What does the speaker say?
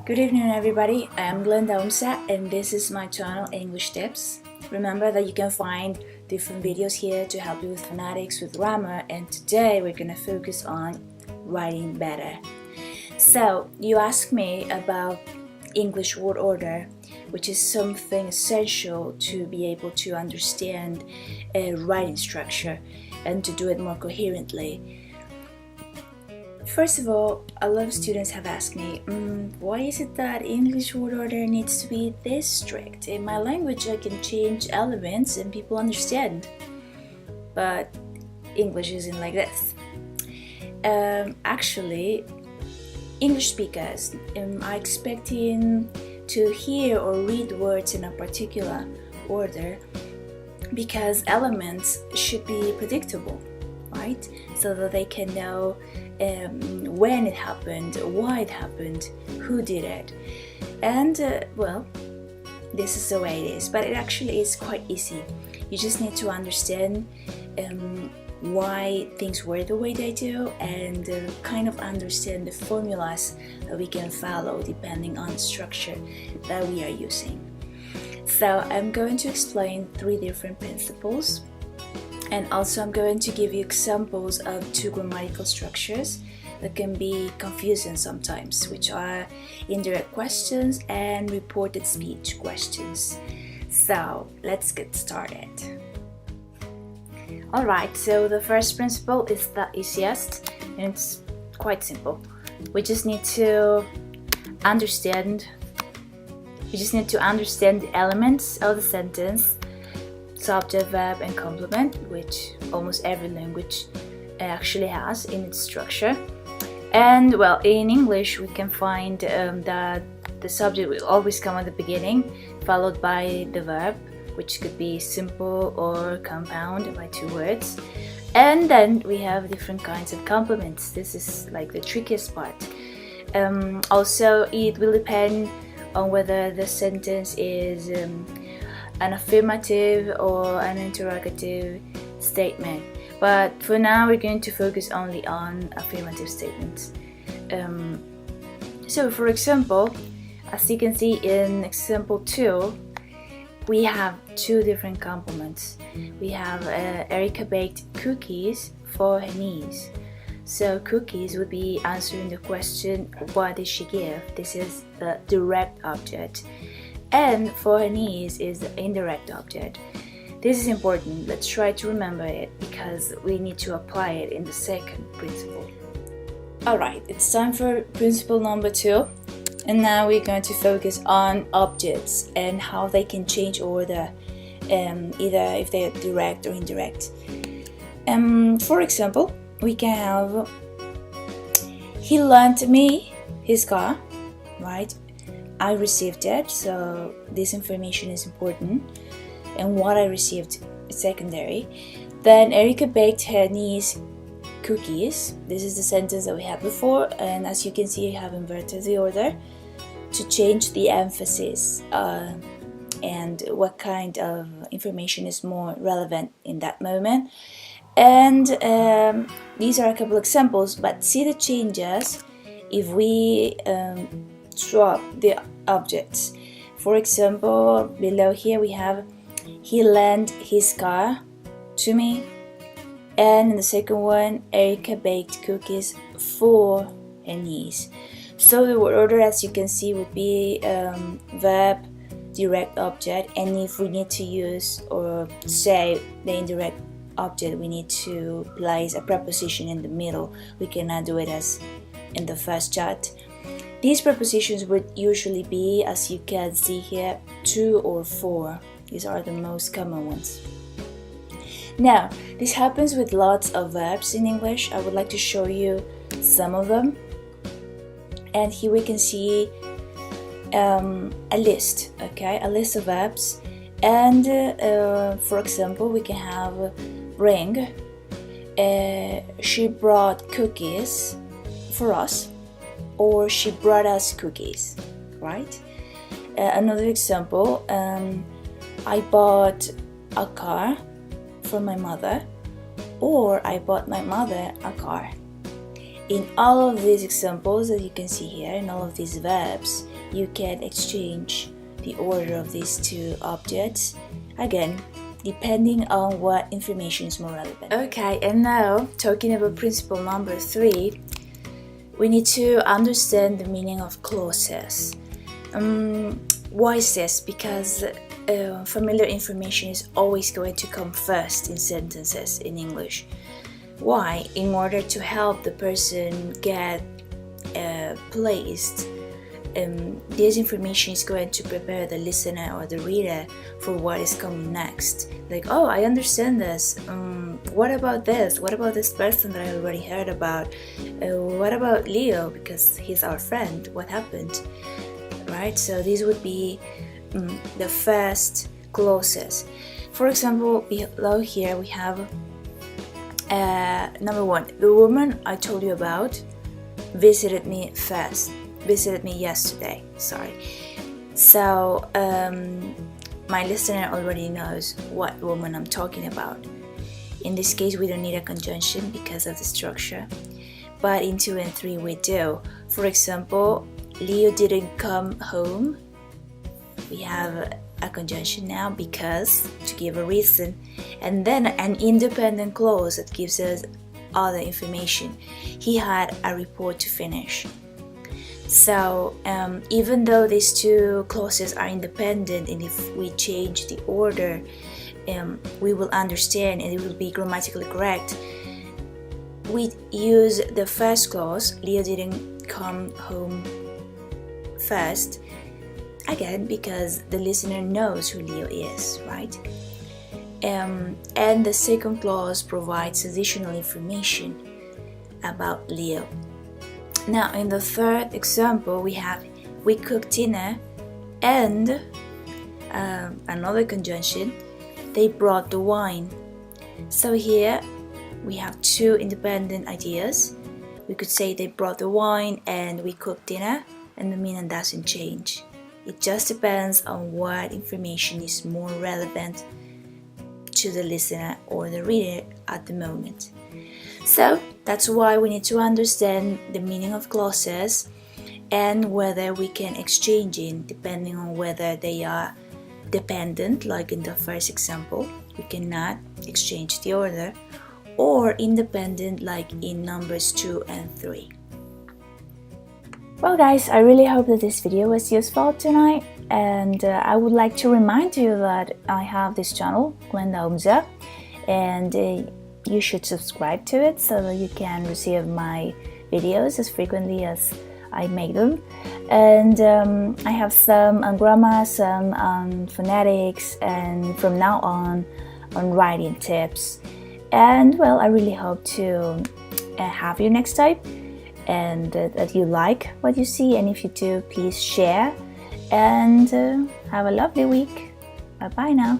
Good evening everybody, I'm Glenda Umsa and this is my channel English Tips. Remember that you can find different videos here to help you with phonetics, with grammar, and today we're gonna focus on writing better. So you asked me about English word order, which is something essential to be able to understand a writing structure and to do it more coherently. First of all, a lot of students have asked me, why is it that English word order needs to be this strict? In my language I can change elements and people understand, but English isn't like this. Actually, English speakers are expecting to hear or read words in a particular order because elements should be predictable, right? So that they can know when it happened, why it happened, who did it. And well, this is the way it is, but it actually is quite easy. You just need to understand why things were the way they do and kind of understand the formulas that we can follow depending on the structure that we are using. So I'm going to explain 3 different principles. And also I'm going to give you examples of 2 grammatical structures that can be confusing sometimes, which are indirect questions and reported speech questions. So let's get started. Alright, so the first principle is the easiest and it's quite simple. We just need to understand the elements of the sentence, subject, verb, and complement, which almost every language actually has in its structure. And well, in English we can find that the subject will always come at the beginning, followed by the verb, which could be simple or compound by 2 words. And then we have different kinds of complements. This is like the trickiest part. Also, it will depend on whether the sentence is an affirmative or an interrogative statement, but for now we're going to focus only on affirmative statements. So for example, as you can see in example 2, we have 2 different complements. We have Erica baked cookies for her niece. So cookies would be answering the question, what did she give? This is the direct object. And for her niece is the indirect object. This is important. Let's try to remember it because we need to apply it in the second principle. Alright, it's time for principle number 2. And now we're going to focus on objects and how they can change order, either if they are direct or indirect. For example, we can have, he lent me his car, right? I received it, so this information is important, and what I received is secondary. Then Erica baked her niece cookies. This is the sentence that we had before, and as you can see I have inverted the order to change the emphasis and what kind of information is more relevant in that moment. And these are a couple examples, but see the changes if we swap the objects. For example, below here we have, he lent his car to me, and in the second one, Erica baked cookies for her niece. So the word order, as you can see, would be verb, direct object, and if we need to use or say the indirect object, we need to place a preposition in the middle. We cannot do it as in the first chart. These prepositions would usually be, as you can see here, 2 or 4. These are the most common ones. Now, this happens with lots of verbs in English. I would like to show you some of them. And here we can see a list, okay? A list of verbs. And for example, we can have bring. She brought cookies for us. Or she brought us cookies, right? Another example, I bought a car for my mother, or I bought my mother a car. in all of these examples that you can see here, in all of these verbs, you can exchange the order of these two objects, again, depending on what information is more relevant. Okay, and now, talking about principle number 3, we need to understand the meaning of clauses. Why is this? Because familiar information is always going to come first in sentences in English. Why? In order to help the person get placed, this information is going to prepare the listener or the reader for what is coming next. Like, oh, I understand this. What about this? What about this person that I already heard about? What about Leo? Because he's our friend. What happened? Right? So these would be the first clauses. For example, below here we have number 1. The woman I told you about visited me yesterday. Sorry. So my listener already knows what woman I'm talking about. In this case, we don't need a conjunction because of the structure, but in 2 and 3 we do. For example, Leo didn't come home. We have a conjunction now because, to give a reason, and then an independent clause that gives us other information. He had a report to finish. So even though these two clauses are independent, and if we change the order, we will understand and it will be grammatically correct. We use the first clause, Leo didn't come home first, again because the listener knows who Leo is, right? And the second clause provides additional information about Leo. Now in the third example we have we cooked dinner and another conjunction, they brought the wine. So here we have two independent ideas. We could say they brought the wine and we cooked dinner, and the meaning doesn't change. It just depends on what information is more relevant to the listener or the reader at the moment. So that's why we need to understand the meaning of clauses and whether we can exchange it depending on whether they are dependent, like in the first example, we cannot exchange the order, or independent, like in numbers 2 and 3. Well guys, I really hope that this video was useful tonight, and I would like to remind you that I have this channel, Glenda Umza, and you should subscribe to it so that you can receive my videos as frequently as I make them. And I have some on grammar, some on phonetics, and from now on writing tips. And well, I really hope to have you next time, and that you like what you see, and if you do, please share, and have a lovely week. Bye bye now.